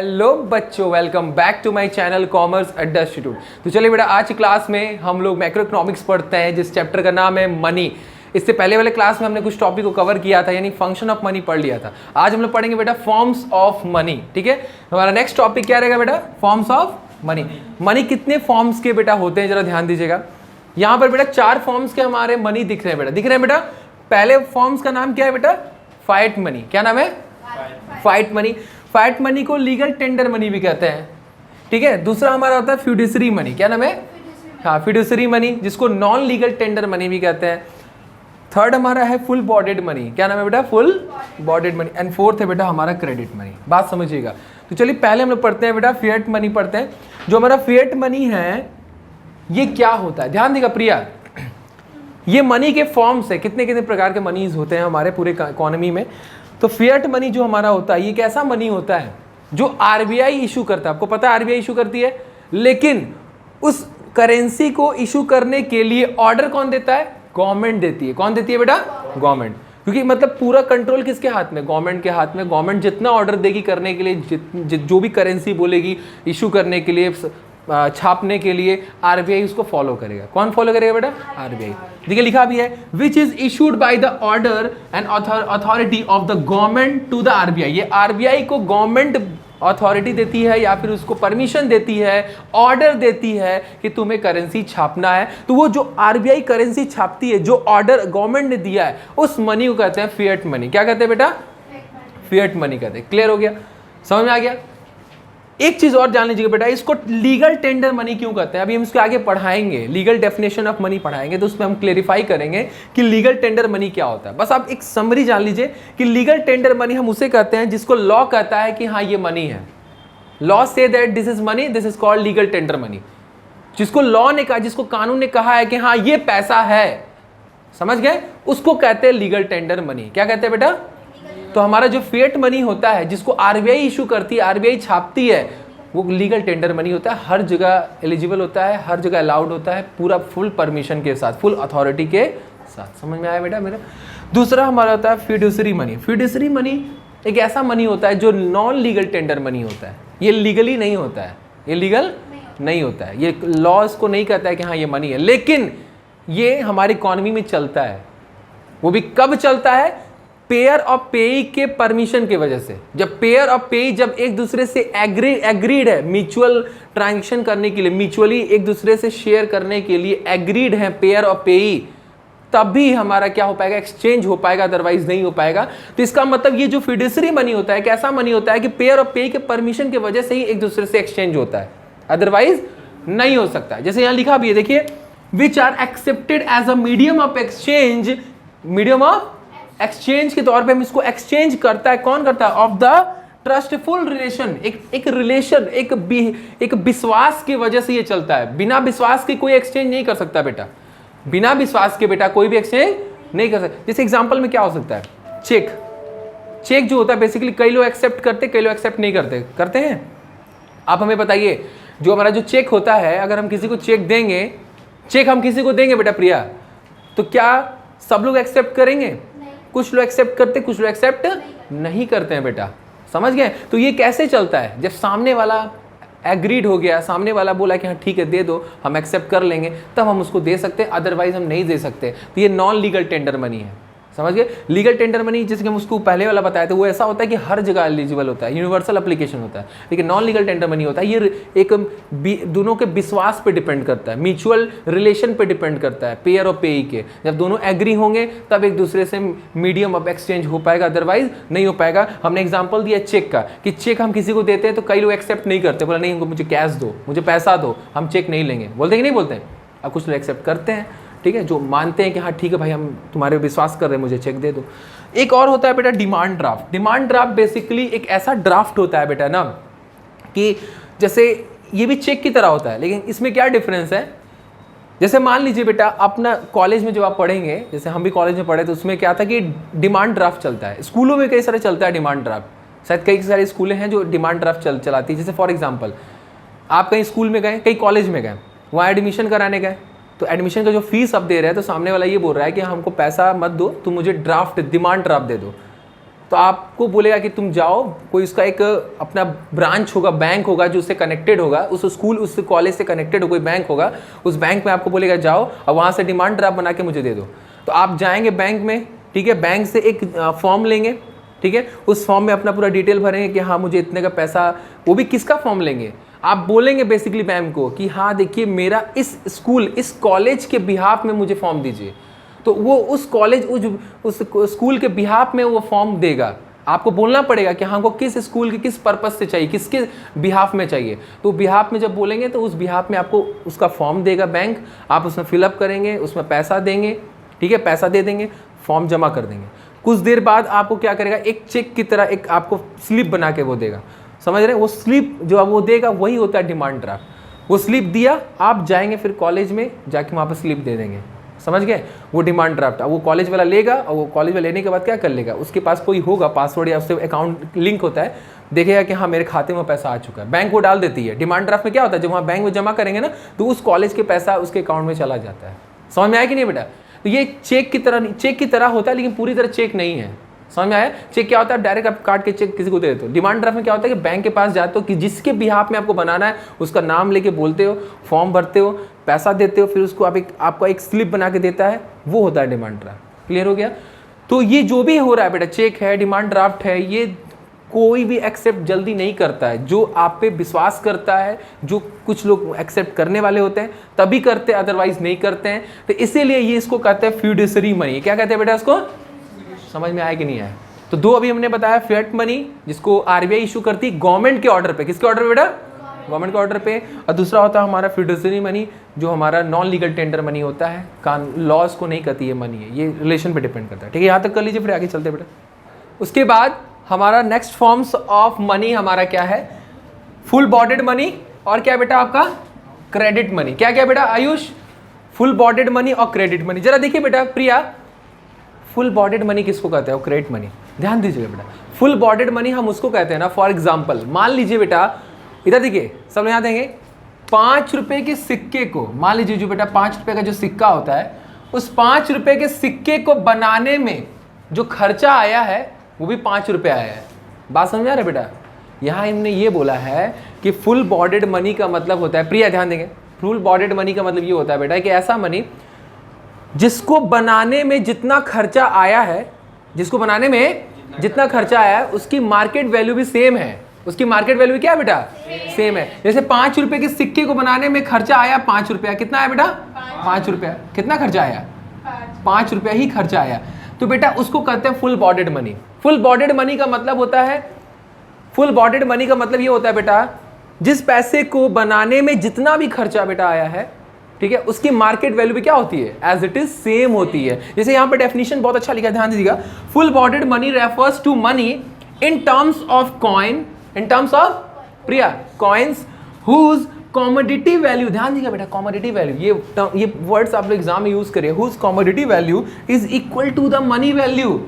Hello बच्चों, welcome back to my channel commerce अड्डा institute. तो चलिए बेटा, आज की क्लास में हम लोग मैक्रो इकोनॉमिक्स पढ़ते हैं, जिस चैप्टर का नाम है मनी। इससे पहले वाले क्लास में हमने कुछ टॉपिक को कवर किया था, यानी फंक्शन ऑफ मनी पढ़ लिया था। आज हम लोग पढ़ेंगे बेटा फॉर्म्स ऑफ मनी। ठीक है, हमारा नेक्स्ट टॉपिक क्या रहेगा बेटा? Forms of money. मनी कितने फॉर्म्स के बेटा होते हैं, जरा ध्यान दीजिएगा। यहाँ पर बेटा 4 फॉर्म्स के हमारे मनी दिख रहे हैं बेटा, दिख रहे हैं बेटा। पहले फॉर्म्स का नाम क्या है बेटा? Fight money. क्या नाम है? Fight money. फाइट मनी को लीगल टेंडर मनी भी कहते हैं। ठीक है, दूसरा हमारा होता है फ्यूडिशरी मनी। क्या नाम है? हाँ, फ्यूडिशरी मनी, जिसको नॉन लीगल टेंडर मनी भी कहते हैं। थर्ड हमारा है फुल बॉडेड मनी। क्या नाम है बेटा? Full bodied money. And fourth है बेटा हमारा क्रेडिट मनी। बात समझिएगा। तो चलिए पहले हम लोग पढ़ते हैं बेटा फिएट मनी पढ़ते हैं। जो हमारा फिएट मनी है ये क्या होता है? ध्यान देगा प्रिया, ये मनी के फॉर्म्स है। कितने कितने प्रकार के मनीज होते हैं हमारे पूरे इकोनॉमी में। तो फिएट मनी जो हमारा होता है, ये कैसा मनी होता है जो आरबीआई इशू करता है। आपको पता है आरबीआई इशू करती है, लेकिन उस करेंसी को इशू करने के लिए ऑर्डर कौन देता है? गवर्नमेंट देती है। कौन देती है बेटा? गवर्नमेंट। क्योंकि मतलब पूरा कंट्रोल किसके हाथ में? गवर्नमेंट के हाथ में। गवर्नमेंट जितना ऑर्डर देगी करने के लिए, जो भी करेंसी बोलेगी इशू करने के लिए, छापने के लिए, आरबीआई उसको फॉलो करेगा। कौन फॉलो करेगा बेटा? आरबीआई। देखिए लिखा भी है, which is issued by the order and authority of the government to the RBI. ये आरबीआई को गवर्नमेंट अथॉरिटी देती है या फिर उसको परमिशन देती है, ऑर्डर देती है कि तुम्हें करेंसी छापना है। तो वो जो आरबीआई करेंसी छापती है, जो ऑर्डर गवर्नमेंट ने दिया है, उस मनी को कहते हैं फिएट मनी। क्या कहते हैं बेटा? फिएट मनी कहते हैं। क्लियर हो गया? समझ में आ गया? एक चीज और जान लीजिएगा बेटा, इसको लीगल टेंडर मनी क्यों कहते हैं? अभी हम इसको आगे पढ़ाएंगे, लीगल डेफिनेशन ऑफ मनी पढ़ाएंगे, तो उसमें हम क्लेरिफाई करेंगे कि लीगल टेंडर मनी क्या होता है। बस आप एक समरी जान लीजिए कि लीगल टेंडर मनी हम उसे कहते हैं जिसको लॉ कहता है कि हाँ ये मनी है। Law say that this is money, this is called legal tender money. जिसको लॉ ने कहा, जिसको कानून ने कहा है कि हाँ ये पैसा है, समझ गए, उसको कहते हैं लीगल टेंडर मनी। क्या कहते हैं बेटा? तो हमारा जो फिएट मनी होता है, जिसको आरबीआई इशू करती है, आरबीआई छापती है, वो लीगल टेंडर मनी होता है। हर जगह एलिजिबल होता है, हर जगह अलाउड होता है, पूरा फुल परमिशन के साथ, फुल अथॉरिटी के साथ। समझ में आया बेटा मेरा? दूसरा हमारा होता है फिड्यूसरी मनी। फिड्यूसरी मनी एक ऐसा मनी होता है जो नॉन लीगल टेंडर मनी होता है। ये लीगली नहीं होता है, ये लीगल नहीं होता है, ये लॉ इसको नहीं कहता है कि हाँ ये मनी है, लेकिन ये हमारी इकोनॉमी में चलता है। वो भी कब चलता है? पेयर और पेई के परमिशन की वजह से। जब पेयर और पेई जब एक दूसरे से एग्रीड है, म्यूचुअल ट्रांजैक्शन करने के लिए, म्यूचुअली एक दूसरे से शेयर करने के लिए एग्रीड है पेयर और पेई, तभी हमारा क्या हो पाएगा? एक्सचेंज हो पाएगा, अदरवाइज नहीं हो पाएगा। तो इसका मतलब ये जो फिड्यूसरी मनी होता है, कैसा मनी होता है कि पेयर और पेई के परमिशन की वजह से ही एक दूसरे से एक्सचेंज होता है, अदरवाइज नहीं हो सकता। जैसे यहां लिखा भी है, देखिए, which are accepted as a medium of exchange. Medium of exchange के तौर पे हम इसको एक्सचेंज करता है। कौन करता है? Of the trustful relation. एक रिलेशन, एक विश्वास की वजह से ये चलता है। बिना विश्वास के कोई एक्सचेंज नहीं कर सकता बेटा। बिना विश्वास के बेटा कोई भी एक्सचेंज नहीं कर सकता। जैसे एग्जांपल में क्या हो सकता है? चेक। चेक जो होता है बेसिकली कई लोग एक्सेप्ट करते, कई लोग एक्सेप्ट नहीं करते। करते हैं? आप हमें बताइए, जो हमारा जो चेक होता है, अगर हम किसी को चेक देंगे, चेक हम किसी को देंगे बेटा प्रिया, तो क्या सब लोग एक्सेप्ट करेंगे? कुछ लोग एक्सेप्ट करते, कुछ लोग एक्सेप्ट नहीं करते हैं बेटा। समझ गए? तो ये कैसे चलता है? जब सामने वाला एग्रीड हो गया, सामने वाला बोला कि हाँ ठीक है दे दो, हम एक्सेप्ट कर लेंगे, तब हम उसको दे सकते हैं, अदरवाइज हम नहीं दे सकते। तो ये नॉन लीगल टेंडर मनी है। समझ गए? लीगल टेंडर मनी जैसे कि हम उसको पहले वाला बताया था, वो ऐसा होता है कि हर जगह एलिजिबल होता है, यूनिवर्सल एप्लीकेशन होता है। लेकिन नॉन लीगल टेंडर मनी होता है, ये एक दोनों के विश्वास पे डिपेंड करता है, म्यूचुअल रिलेशन पे डिपेंड करता है, पेयर और पेई के। जब दोनों एग्री होंगे तब एक दूसरे से मीडियम ऑफ एक्सचेंज हो पाएगा, अदरवाइज नहीं हो पाएगा। हमने एग्जाम्पल दिया चेक का, कि चेक हम किसी को देते हैं तो कई लोग एक्सेप्ट नहीं करते, बोला नहीं मुझे कैश दो, मुझे पैसा दो, हम चेक नहीं लेंगे। बोलते कि नहीं बोलते? अब कुछ लोग एक्सेप्ट करते हैं, ठीक है, जो मानते हैं कि हाँ ठीक है भाई हम तुम्हारे विश्वास कर रहे हैं, मुझे चेक दे दो। एक और होता है बेटा demand draft. Demand draft basically एक ऐसा ड्राफ्ट होता है बेटा ना, कि जैसे ये भी चेक की तरह होता है, लेकिन इसमें क्या डिफरेंस है? जैसे मान लीजिए बेटा, अपना कॉलेज में जब आप पढ़ेंगे, जैसे हम भी कॉलेज में पढ़े, तो उसमें क्या था कि डिमांड ड्राफ्ट चलता है। स्कूलों में कई सारे चलता है डिमांड ड्राफ्ट, शायद कई सारे स्कूलें हैं जो डिमांड ड्राफ्ट चलाती है। जैसे फॉर एग्जाम्पल, आप कहीं स्कूल में गए, कहीं कॉलेज में गए, वहाँ एडमिशन कराने गए, तो एडमिशन का जो फीस आप दे रहे हैं, तो सामने वाला ये बोल रहा है कि हमको पैसा मत दो, तुम मुझे ड्राफ्ट, डिमांड ड्राफ्ट दे दो। तो आपको बोलेगा कि तुम जाओ, कोई उसका एक अपना ब्रांच होगा, बैंक होगा जो उससे कनेक्टेड होगा, उस स्कूल उस कॉलेज से कनेक्टेड हो कोई बैंक होगा, उस बैंक में आपको बोलेगा जाओ और वहाँ से डिमांड ड्राफ्ट बना के मुझे दे दो। तो आप जाएंगे बैंक में, ठीक है, बैंक से एक फॉर्म लेंगे, ठीक है, उस फॉर्म में अपना पूरा डिटेल भरेंगे कि हाँ मुझे इतने का पैसा, वो भी किसका फॉर्म लेंगे, आप बोलेंगे बेसिकली बैंक को कि हाँ देखिए मेरा इस स्कूल इस कॉलेज के बिहाफ में मुझे फॉर्म दीजिए। तो वो उस कॉलेज उस स्कूल के बिहाफ में वो फॉर्म देगा। आपको बोलना पड़ेगा कि हमको किस स्कूल के किस पर्पस से चाहिए, किसके बिहाफ में चाहिए। तो बिहाफ में जब बोलेंगे तो उस बिहाफ में आपको उसका फॉर्म देगा बैंक, आप उसमें फिलअप करेंगे, उसमें पैसा देंगे, ठीक है, पैसा दे देंगे, फॉर्म जमा कर देंगे। कुछ देर बाद आपको क्या करेगा, एक चेक की तरह एक आपको स्लिप बना के वो देगा, समझ रहे हैं। वो स्लिप जो वो देगा वही होता है डिमांड ड्राफ्ट। वो स्लिप दिया, आप जाएंगे फिर कॉलेज में जाके वहाँ पर स्लिप दे देंगे, समझ गए। वो डिमांड ड्राफ्ट वो कॉलेज वाला लेगा और वो कॉलेज वाला लेने के बाद क्या कर लेगा, उसके पास कोई होगा पासवर्ड या उससे अकाउंट लिंक होता है, देखेगा कि हाँ मेरे खाते में पैसा आ चुका है, बैंक वो डाल देती है। डिमांड ड्राफ्ट में क्या होता है, जब वहाँ बैंक में जमा करेंगे ना तो उस कॉलेज के पैसा उसके अकाउंट में चला जाता है। समझ में आया कि नहीं बेटा। तो ये चेक की तरह होता है, लेकिन पूरी तरह चेक नहीं है। समझ में आया। चेक क्या होता है, डायरेक्ट आप काट के चेक किसी को दे देते हो। डिमांड ड्राफ्ट में क्या होता है कि बैंक के पास जाते हो कि जिसके बिहाफ में आपको बनाना है उसका नाम लेके बोलते हो, फॉर्म भरते हो, पैसा देते हो, फिर उसको आपको एक स्लिप बना के देता है, वो होता है डिमांड ड्राफ्ट। क्लियर हो गया। तो ये जो भी हो रहा है बेटा, चेक है, डिमांड ड्राफ्ट है, ये कोई भी एक्सेप्ट जल्दी नहीं करता है। जो आप पे विश्वास करता है, जो कुछ लोग एक्सेप्ट करने वाले होते हैं तभी करते हैं, अदरवाइज नहीं करते हैं। तो इसीलिए ये इसको कहते हैं फ्यूडिशरी मनी। क्या कहते हैं बेटा इसको, समझ में आया कि नहीं आया। तो दो अभी हमने बताया, फिएट मनी जिसको आरबीआई इशू करती है गवर्नमेंट के ऑर्डर पे। किसके ऑर्डर पे बेटा, गवर्नमेंट के ऑर्डर पे। और दूसरा होता है हमारा फ्यूडिशरी मनी, जो हमारा नॉन लीगल टेंडर मनी होता है, लॉज को नहीं कहती है मनी है, ये रिलेशन पे डिपेंड करता है। ठीक है, यहाँ तक कर लीजिए, फिर आगे चलते बेटा। उसके बाद हमारा नेक्स्ट फॉर्म्स ऑफ मनी हमारा क्या है, फुल बॉडेड मनी और क्या बेटा आपका क्रेडिट मनी। क्या क्या बेटा आयुष, फुल बॉडेड मनी और क्रेडिट मनी। जरा देखिए बेटा प्रिया, फुल बॉडेड मनी किसको कहते हैं और क्रेडिट मनी, ध्यान दीजिएगा बेटा। फुल बॉडेड मनी हम उसको कहते हैं ना, फॉर एग्जांपल मान लीजिए बेटा, इधर देखिए सब यहाँ देंगे 5 रुपए के सिक्के को, मान लीजिए जो बेटा 5 रुपए का जो सिक्का होता है, उस 5 रुपए के सिक्के को बनाने में जो खर्चा आया है वो भी 5 रुपये आया है। बात समझ आ रहा है बेटा। यहाँ हमने ये बोला है कि फुल बॉडेड मनी का मतलब होता है, प्रिया ध्यान देंगे, फुल बॉडेड मनी का मतलब ये होता है बेटा कि ऐसा मनी जिसको बनाने में जितना खर्चा आया है, जिसको बनाने में जितना खर्चा आया है उसकी मार्केट वैल्यू भी सेम है। उसकी मार्केट वैल्यू क्या है बेटा, सेम है। जैसे 5 रुपए के सिक्के को बनाने में खर्चा आया 5 रुपया, कितना आया बेटा 5 रुपया। कितना खर्चा आया 5 रुपया ही खर्चा आया। तो बेटा उसको कहते हैं full bodied money. Full bodied money का मतलब होता है, फुल बॉडेड मनी का मतलब ये होता है बेटा जिस पैसे को बनाने में जितना भी खर्चा बेटा आया है, ठीक है, उसकी मार्केट वैल्यू भी क्या होती है, एज इट इज सेम होती है। जैसे यहाँ पे डेफिनेशन बहुत अच्छा लिखा है, ध्यान दीजिएगा। Full bodied money refers to money in terms of coin, in terms of प्रिया कॉइन्स हुज कॉमोडिटी वैल्यू, ध्यान दीजिएगा बेटा कॉमोडिटी वैल्यू, ये वर्ड्स आप लोग एग्जाम में यूज करिए। Whose commodity value is equal to the money value,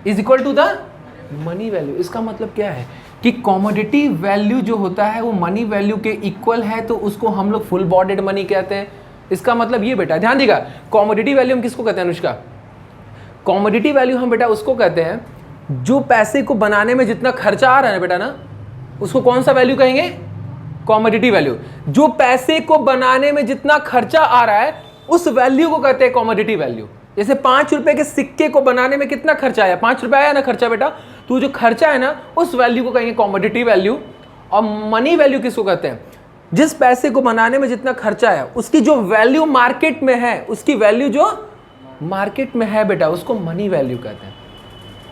is equal to the money value. इसका मतलब क्या है कि कॉमोडिटी वैल्यू जो होता है वो मनी वैल्यू के इक्वल है, तो उसको हम लोग फुल बॉडेड मनी कहते हैं। इसका मतलब ये बेटा ध्यान दीजिएगा, कॉमोडिटी वैल्यू हम किसको कहते हैं अनुष्का, कॉमोडिटी वैल्यू हम बेटा उसको कहते हैं जो पैसे को बनाने में जितना खर्चा आ रहा है बेटा ना, उसको कौन सा वैल्यू कहेंगे, कॉमोडिटी वैल्यू। जो पैसे को बनाने में जितना खर्चा आ रहा है उस वैल्यू को कहते हैं कॉमोडिटी वैल्यू। जैसे 5 रुपए के सिक्के को बनाने में कितना खर्चा आया, 5 रुपए आया ना खर्चा बेटा, तो जो खर्चा है ना उस वैल्यू को कहेंगे कॉमोडिटी वैल्यू। और मनी वैल्यू किसको कहते हैं, जिस पैसे को बनाने में जितना खर्चा है उसकी जो वैल्यू मार्केट में है, उसकी वैल्यू जो मार्केट में है बेटा उसको मनी वैल्यू कहते हैं।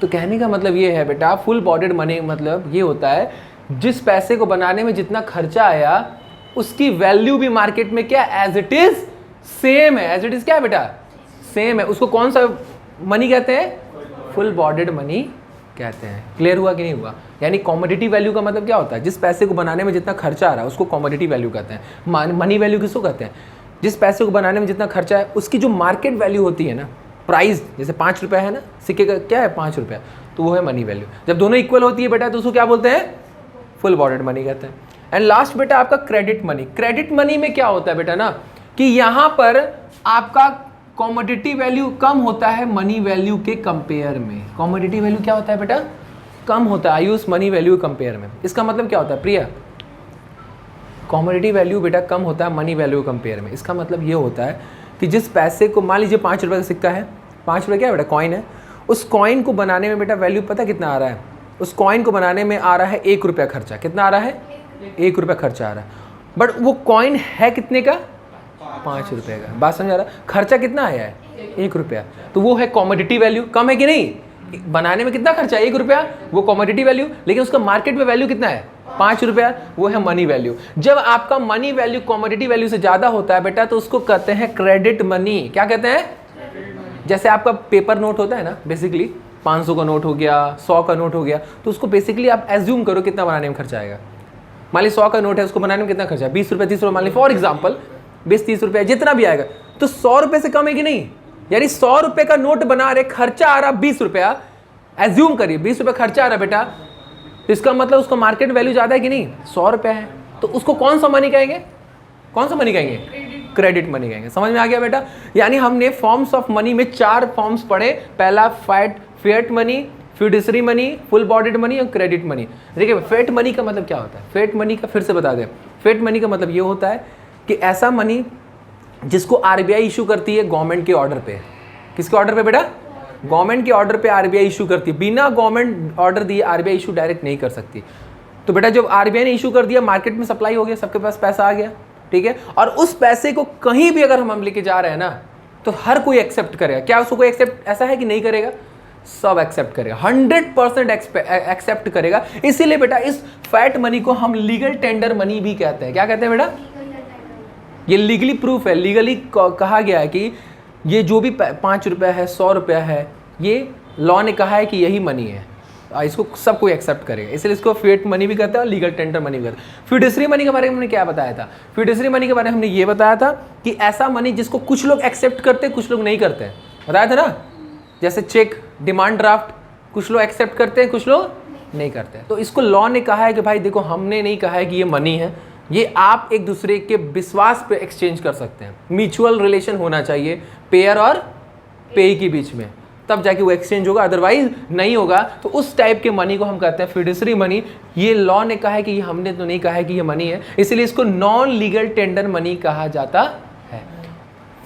तो कहने का मतलब ये है बेटा, फुल बॉडेड मनी मतलब ये होता है जिस पैसे को बनाने में जितना खर्चा आया उसकी वैल्यू भी मार्केट में क्या एज इट इज सेम है। एज इट इज क्या है बेटा, सेम है। उसको कौन सा मनी कहते हैं, फुल बॉडेड मनी कहते हैं। क्लियर हुआ कि नहीं हुआ। यानी कॉमोडिटी वैल्यू का मतलब क्या होता है, जिस पैसे को बनाने में जितना खर्चा आ रहा है उसको कॉमोडिटी वैल्यू कहते हैं। मनी वैल्यू किसको कहते हैं, जिस पैसे को बनाने में जितना खर्चा है उसकी जो मार्केट वैल्यू होती है ना, प्राइस, जैसे 5 रुपया है ना, सिक्के का क्या है 5 रुपया, तो वो है मनी वैल्यू। जब दोनों इक्वल होती है बेटा तो उसको क्या बोलते हैं, फुल बॉडेड मनी कहते हैं। एंड लास्ट बेटा आपका क्रेडिट मनी। क्रेडिट मनी में क्या होता है बेटा ना कि यहाँ पर आपका कॉमोडिटी वैल्यू कम होता है मनी वैल्यू के कंपेयर में। कॉमोडिटी वैल्यू क्या होता है बेटा? कम होता है आयुष मनी वैल्यू कंपेयर में। इसका मतलब क्या होता है प्रिया? कॉमोडिटी वैल्यू बेटा कम होता है मनी वैल्यू कंपेयर में। इसका मतलब ये होता है कि जिस पैसे को, मान लीजिए 5 रुपये का सिक्का है, 5 रुपये क्या है बेटा? कॉइन है। उस कॉइन को बनाने में बेटा वैल्यू पता कितना आ रहा है? उस कॉइन को बनाने में आ रहा है 1 रुपया खर्चा। कितना आ रहा है? 1 रुपया खर्चा आ रहा है। बट वो कॉइन है कितने का? 5 रुपये का। बात समझ आ रहा है? खर्चा कितना आया है? 1 रुपया। तो वो है कॉमोडिटी वैल्यू। कम है कि नहीं? बनाने में कितना खर्चा है? 1 रुपया, वो कॉमोडिटी वैल्यू। लेकिन उसका मार्केट में वैल्यू कितना है? 5 रुपया, वो है मनी वैल्यू। जब आपका मनी वैल्यू कॉमोडिटी वैल्यू से ज्यादा होता है बेटा तो उसको कहते हैं क्रेडिट मनी। क्या कहते हैं? जैसे आपका पेपर नोट होता है ना, बेसिकली 500 का नोट हो गया, 100 का नोट हो गया, तो उसको बेसिकली आप एज्यूम करो कितना बनाने में खर्चा आएगा। मान ली 100 का नोट है, उसको बनाने में कितना खर्चा है? 20 रुपये 30 रुपये, मान ली फॉर एग्जाम्पल 20-30 रुपये जितना भी आएगा, तो 100 रुपये से कम है कि नहीं? यानी 100 रुपये का नोट बना रहे, खर्चा आ रहा 20 रुपया, एज्यूम करिए 20 रुपये खर्चा आ रहा बेटा, तो इसका मतलब उसका मार्केट वैल्यू ज़्यादा है कि नहीं? 100 रुपये है, तो उसको कौन सा मनी कहेंगे? कौन सा मनी कहेंगे? क्रेडिट मनी कहेंगे। समझ में आ गया बेटा? यानी हमने फॉर्म्स ऑफ मनी में 4 फॉर्म्स पढ़े। पहला fiat money, fiduciary money, full bodied money और क्रेडिट मनी। देखिए फिएट मनी का मतलब क्या होता है? फिएट मनी का फिर से बता दें। फिएट मनी का मतलब ये होता है कि ऐसा मनी जिसको आरबीआई इशू करती है गवर्नमेंट के ऑर्डर पे। किसके ऑर्डर पे बेटा? गवर्नमेंट के ऑर्डर पे आरबीआई इशू करती है। बिना गवर्नमेंट ऑर्डर दिए आरबीआई इशू डायरेक्ट नहीं कर सकती। तो बेटा जब आरबीआई ने इशू कर दिया, मार्केट में सप्लाई हो गया, सबके पास पैसा आ गया, ठीक है, और उस पैसे को कहीं भी अगर हम लेके जा रहे हैं ना, तो हर कोई एक्सेप्ट करेगा। क्या उसको कोई एक्सेप्ट ऐसा है कि नहीं करेगा? सब एक्सेप्ट करेगा, 100% एक्सेप्ट करेगा। इसीलिए बेटा इस फैट मनी को हम लीगल टेंडर मनी भी कहते हैं। क्या कहते हैं बेटा? ये लीगली प्रूफ है, लीगली कहा गया है कि ये जो भी 5 रुपया है, 100 रुपया है, ये लॉ ने कहा है कि यही मनी है, इसको सब कोई एक्सेप्ट करेगा। इसलिए इसको फिएट मनी भी कहते हैं और लीगल टेंडर मनी भी कहते हैं। फिड्यूसरी मनी के बारे में हमने क्या बताया था? फिड्यूसरी मनी के बारे में हमने ये बताया था कि ऐसा मनी जिसको कुछ लोग एक्सेप्ट करते हैं, कुछ लोग नहीं करते हैं। बताया था ना? जैसे चेक, डिमांड ड्राफ्ट, कुछ लोग एक्सेप्ट करते हैं, कुछ लोग नहीं करते हैं। तो इसको लॉ ने कहा है कि भाई देखो, हमने नहीं कहा है कि ये मनी है, ये आप एक दूसरे के विश्वास पे एक्सचेंज कर सकते हैं। म्यूचुअल रिलेशन होना चाहिए पेयर और पेई के बीच में, तब जाके वो एक्सचेंज होगा, अदरवाइज नहीं होगा। तो उस टाइप के मनी को हम कहते हैं फिड्यूसरी मनी। ये लॉ ने कहा है कि हमने तो नहीं कहा है कि ये मनी है, इसलिए इसको नॉन लीगल टेंडर मनी कहा जाता है।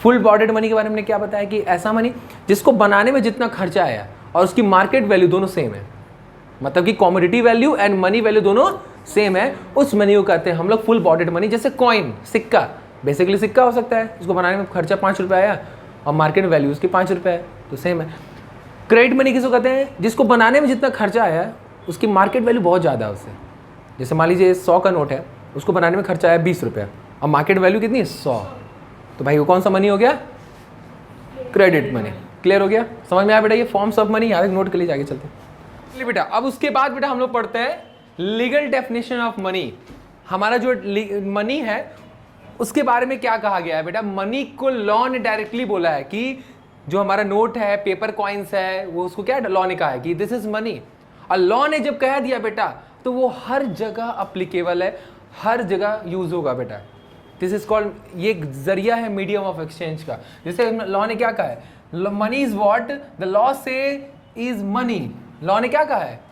फुल बॉडीड मनी के बारे में क्या बताया कि ऐसा मनी जिसको बनाने में जितना खर्चा आया और उसकी मार्केट वैल्यू दोनों सेम है, मतलब कि commodity value and money value दोनों सेम है, उस मनी को कहते हैं हम लोग फुल बॉडीड मनी। जैसे कॉइन, सिक्का, बेसिकली सिक्का हो सकता है, उसको बनाने में खर्चा 5 रुपये आया और मार्केट वैल्यू उसकी 5 रुपये है, तो सेम है। क्रेडिट मनी किसको कहते हैं? जिसको बनाने में जितना खर्चा आया है उसकी मार्केट वैल्यू बहुत ज़्यादा है उससे। जैसे मान लीजिए 100 का नोट है, उसको बनाने में खर्चा आया 20 रुपये और मार्केट वैल्यू कितनी है? 100। तो भाई वो कौन सा मनी हो गया? Credit money. क्लियर हो गया? समझ में आया बेटा? ये फॉर्म्स ऑफ मनी यहाँ तक नोट के लिए आगे चलते हैं। चलिए बेटा, अब उसके बाद बेटा हम लोग पढ़ते हैं लीगल डेफिनेशन ऑफ मनी। हमारा जो मनी है उसके बारे में क्या कहा गया है बेटा? मनी को लॉ ने डायरेक्टली बोला है कि जो हमारा नोट है, पेपर कॉइन्स है, वो उसको क्या लॉ ने कहा है कि दिस इज मनी। और लॉ ने जब कह दिया बेटा तो वो हर जगह अप्लीकेबल है, हर जगह यूज होगा बेटा। दिस इज कॉल्ड, ये जरिया है मीडियम ऑफ एक्सचेंज का। जैसे लॉ ने क्या कहा है? Money is what the law से इज मनी। लॉ ने क्या कहा है?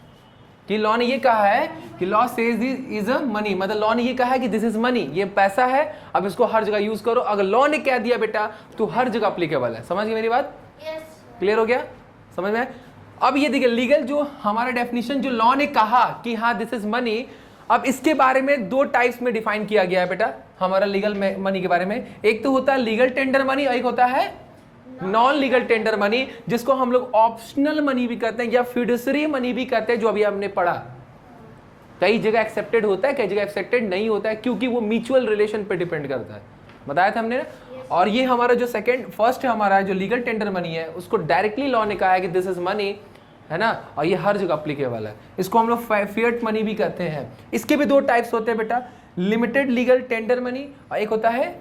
कि लॉ ने ये कहा है कि law says is a money, मतलब लॉ ने ये कहा है कि दिस इज मनी, ये पैसा है, अब इसको हर जगह यूज करो। अगर लॉ ने कह दिया बेटा तो हर जगह अप्लीकेबल है। समझ गए मेरी बात? क्लियर हो गया? समझ में? अब ये देखिए लीगल जो हमारा डेफिनेशन जो लॉ ने कहा कि हाँ दिस इज मनी, अब इसके बारे में 2 टाइप्स में डिफाइन किया गया है बेटा हमारा लीगल मनी के बारे में। एक तो होता है लीगल टेंडर मनी और एक होता है नॉन लीगल टेंडर मनी, जिसको हम लोग ऑप्शनल मनी भी कहते हैं या फिड्यूसरी मनी भी कहते हैं, जो अभी हमने पढ़ा। कई जगह एक्सेप्टेड होता है, कई जगह एक्सेप्टेड नहीं होता है, क्योंकि वो म्यूचुअल रिलेशन पे डिपेंड करता है। बताया था हमने ना? और ये हमारा जो फर्स्ट है हमारा जो लीगल टेंडर मनी है, उसको डायरेक्टली लॉ ने कहा है कि दिस इज मनी, है ना, और ये हर जगह अप्लीकेबल है। इसको हम लोग फिएट मनी भी कहते हैं। इसके भी 2 टाइप्स होते हैं बेटा, लिमिटेड लीगल टेंडर मनी और एक होता है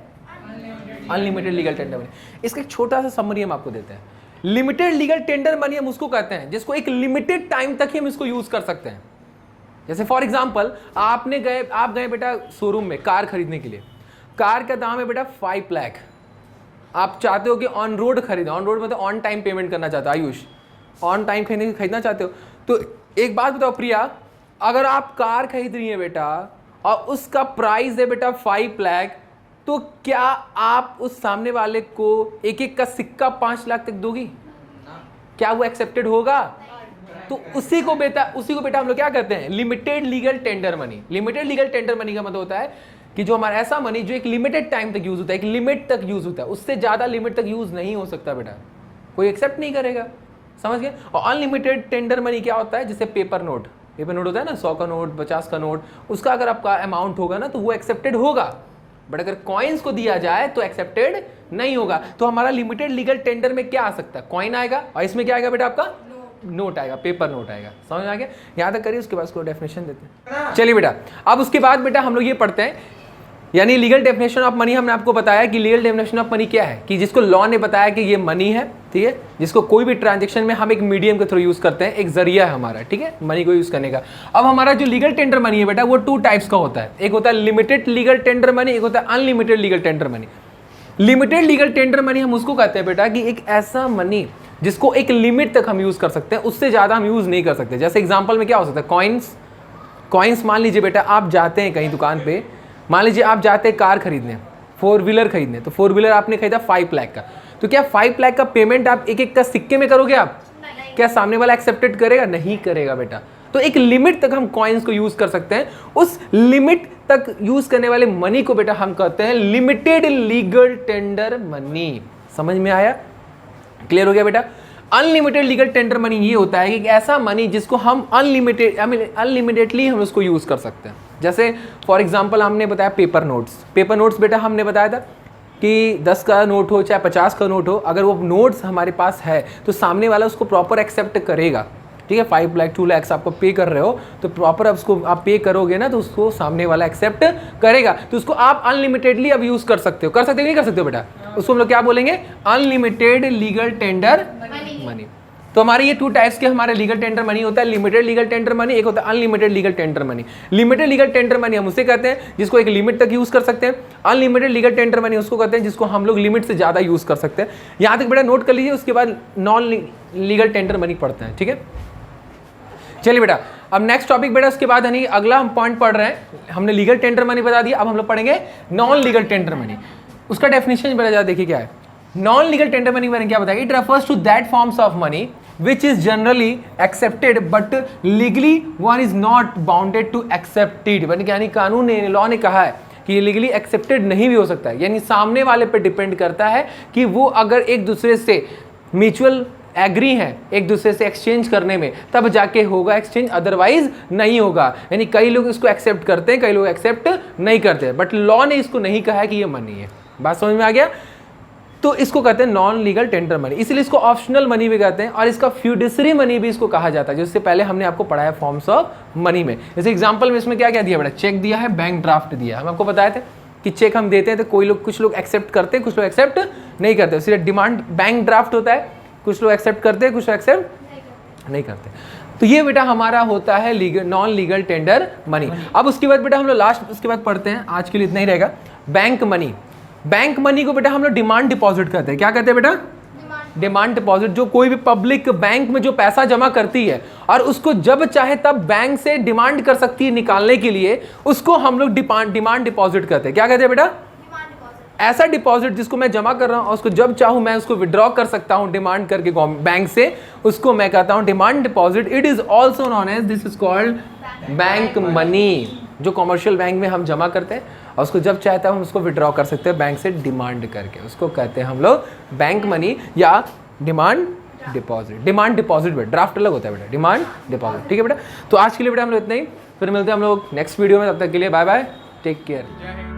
अनलिमिटेड लीगल टेंडर मनी। इसका एक छोटा सा समरी हम आपको देते हैं। लिमिटेड लीगल टेंडर मनी हम उसको कहते हैं जिसको एक लिमिटेड टाइम तक ही हम इसको यूज कर सकते हैं। जैसे फॉर एग्जांपल आप गए बेटा शोरूम में कार खरीदने के लिए, कार का दाम है बेटा 5 लाख। आप चाहते हो कि ऑन रोड खरीदो, ऑन रोड मतलब ऑन टाइम पेमेंट करना चाहते हो, आयुष ऑन टाइम खरीदना चाहते हो, तो एक बात बताओ प्रिया, अगर आप कार खरीद रही है बेटा और उसका प्राइस है बेटा 5 लाख, तो क्या आप उस सामने वाले को एक एक का सिक्का 5 लाख तक दोगी? क्या वो एक्सेप्टेड होगा? तो उसी को बेटा हम लोग क्या करते हैं, limited legal tender money. Limited legal tender money का मतलब होता है कि जो हमारा ऐसा मनी जो एक लिमिटेड टाइम तक यूज होता है, एक लिमिट तक यूज होता है, उससे ज्यादा लिमिट तक यूज नहीं हो सकता बेटा, कोई एक्सेप्ट नहीं करेगा, समझ गए। और अनलिमिटेड टेंडर मनी क्या होता है, जैसे पेपर नोट होता है ना, 100 का नोट, 50 का नोट, उसका अगर आपका अमाउंट होगा ना तो वो एक्सेप्टेड होगा, बट अगर कॉइन्स को दिया जाए तो एक्सेप्टेड नहीं होगा। तो हमारा लिमिटेड लीगल टेंडर में क्या आ सकता है, कॉइन आएगा, और इसमें क्या आएगा बेटा आपका नोट आएगा, पेपर नोट आएगा, समझ आ गया। यहां तक करिए, उसके बाद उसको डेफिनेशन देते हैं। चलिए बेटा, अब उसके बाद बेटा हम लोग ये पढ़ते हैं, यानी लीगल डेफिनेशन ऑफ मनी। हमने आपको बताया कि लीगल डेफिनेशन ऑफ मनी क्या है, कि जिसको लॉ ने बताया कि ये मनी है, ठीक है, जिसको कोई भी ट्रांजेक्शन में हम एक मीडियम के थ्रू यूज करते हैं, एक जरिया है हमारा, ठीक है, मनी को यूज करने का। अब हमारा जो लीगल टेंडर मनी है बेटा, वो 2 टाइप्स का होता है, एक होता है लिमिटेड लीगल टेंडर मनी, एक होता है unlimited legal tender money. Limited legal tender money हम उसको कहते हैं बेटा कि एक ऐसा मनी जिसको एक लिमिट तक हम यूज कर सकते हैं, उससे ज्यादा हम यूज नहीं कर सकते। जैसे एग्जांपल में क्या हो सकता है, कॉइन्स मान लीजिए बेटा आप जाते हैं कहीं दुकान पे, मान लीजिए आप जाते हैं कार खरीदने, 4 व्हीलर खरीदने, तो 4 व्हीलर आपने खरीदा 5 लाख का, तो क्या 5 लाख का पेमेंट आप एक एक का सिक्के में करोगे आप? क्या सामने वाला एक्सेप्टेड करेगा? नहीं करेगा बेटा। तो एक लिमिट तक हम कॉइन्स को यूज कर सकते हैं, उस लिमिट तक यूज करने वाले मनी को बेटा हम कहते हैं लिमिटेड लीगल टेंडर मनी। समझ में आया? क्लियर हो गया बेटा? अनलिमिटेड लीगल टेंडर मनी ये होता है कि ऐसा मनी जिसको हम अनलिमिटेडली हम उसको यूज कर सकते हैं। जैसे फॉर एग्जांपल हमने बताया पेपर नोट्स बेटा हमने बताया था कि 10 का नोट हो चाहे 50 का नोट हो, अगर वो नोट्स हमारे पास है तो सामने वाला उसको प्रॉपर एक्सेप्ट करेगा, ठीक है। 5 लाख 2 लाख आपको पे कर रहे हो तो प्रॉपर उसको आप पे करोगे ना, तो उसको सामने वाला एक्सेप्ट करेगा, तो उसको आप अनलिमिटेडली अब यूज कर सकते हो कि नहीं कर सकते हो बेटा? उसको हम लोग क्या बोलेंगे, अनलिमिटेड लीगल टेंडर मनी। तो हमारे ये 2 टाइप्स के हमारे लीगल टेंडर मनी होता है, लिमिटेड लीगल टेंडर मनी, एक होता है unlimited legal tender money. Limited legal tender money हम उसे कहते हैं जिसको एक लिमिट तक यूज कर सकते हैं, अनलिमिटेड लीगल टेंडर मनी उसको कहते हैं जिसको हम लोग लिमिट से ज्यादा यूज कर सकते हैं। यहां तक बेटा नोट कर लीजिए, उसके बाद नॉन लीगल टेंडर मनी पढ़ते हैं, ठीक है। चलिए बेटा, अब नेक्स्ट टॉपिक बेटा, उसके बाद यानी अगला हम पॉइंट पढ़ रहे हैं, हमने लीगल टेंडर मनी बता दिया, अब हम लोग पढ़ेंगे नॉन लीगल टेंडर मनी। उसका डेफिनेशन बेटा देखिए क्या है। नॉन लीगल टेंडर मनी मैंने क्या बताया, it refers to that forms of money which is generally accepted but legally one is not bounded to accept it। यानी कानून ने, लॉ ने कहा है कि ये लीगली एक्सेप्टेड नहीं भी हो सकता है, यानी सामने वाले पे डिपेंड करता है कि वो अगर एक दूसरे से म्यूचुअल एग्री है एक दूसरे से एक्सचेंज करने में, तब जाके होगा एक्सचेंज, अदरवाइज नहीं होगा। यानी कई लोग इसको एक्सेप्ट करते हैं, कई लोग एक्सेप्ट नहीं करते, बट लॉ ने इसको नहीं कहा है कि ये मनी है। बात समझ में आ गया? तो इसको कहते हैं नॉन लीगल टेंडर मनी, इसलिए इसको ऑप्शनल मनी भी कहते हैं, और इसका फ्यूडिशरी मनी भी इसको कहा जाता है, जिससे पहले हमने आपको पढ़ाया फॉर्म्स ऑफ मनी में। जैसे एग्जांपल में इसमें क्या क्या दिया बेटा, चेक दिया है, बैंक ड्राफ्ट दिया है। हम आपको बताए थे कि चेक हम देते हैं तो कुछ लोग एक्सेप्ट करते हैं, कुछ लोग एक्सेप्ट नहीं करते। इसलिए डिमांड बैंक ड्राफ्ट होता है, कुछ लोग एक्सेप्ट करते हैं, कुछ लोग एक्सेप्ट नहीं करते। तो ये बेटा हमारा होता है legal non legal tender money. अब उसके बाद बेटा हम लोग लास्ट उसके बाद पढ़ते हैं, आज के लिए इतना ही रहेगा। बैंक मनी, बैंक मनी को बेटा हम लोग डिमांड डिपॉजिट कहते हैं। क्या कहते हैं बेटा? Demand deposit. जो कोई भी पब्लिक बैंक में जो पैसा जमा करती है और उसको जब चाहे तब बैंक से डिमांड कर सकती है निकालने के लिए, उसको हम लोग डिमांड डिपॉजिट कहते हैं। क्या कहते हैं बेटा? ऐसा डिपॉजिट जिसको मैं जमा कर रहा हूं और उसको जब चाहूं मैं उसको विड्रॉ कर सकता हूं डिमांड करके बैंक से, उसको मैं कहता हूं demand deposit. It is also known as, this is called bank money. जो कमर्शियल बैंक में हम जमा करते हैं और उसको जब चाहता है हम उसको विड्रॉ कर सकते हैं बैंक से डिमांड करके, उसको कहते हैं हम लोग बैंक मनी या डिमांड डिपॉजिट। डिमांड डिपॉजिट बेटा, ड्राफ्ट अलग होता है बेटा, डिमांड डिपॉजिट, ठीक है बेटा। तो आज के लिए बेटा हम लोग इतना ही, फिर मिलते हैं हम लोग नेक्स्ट वीडियो में, तब तक के लिए बाय बाय, टेक केयर।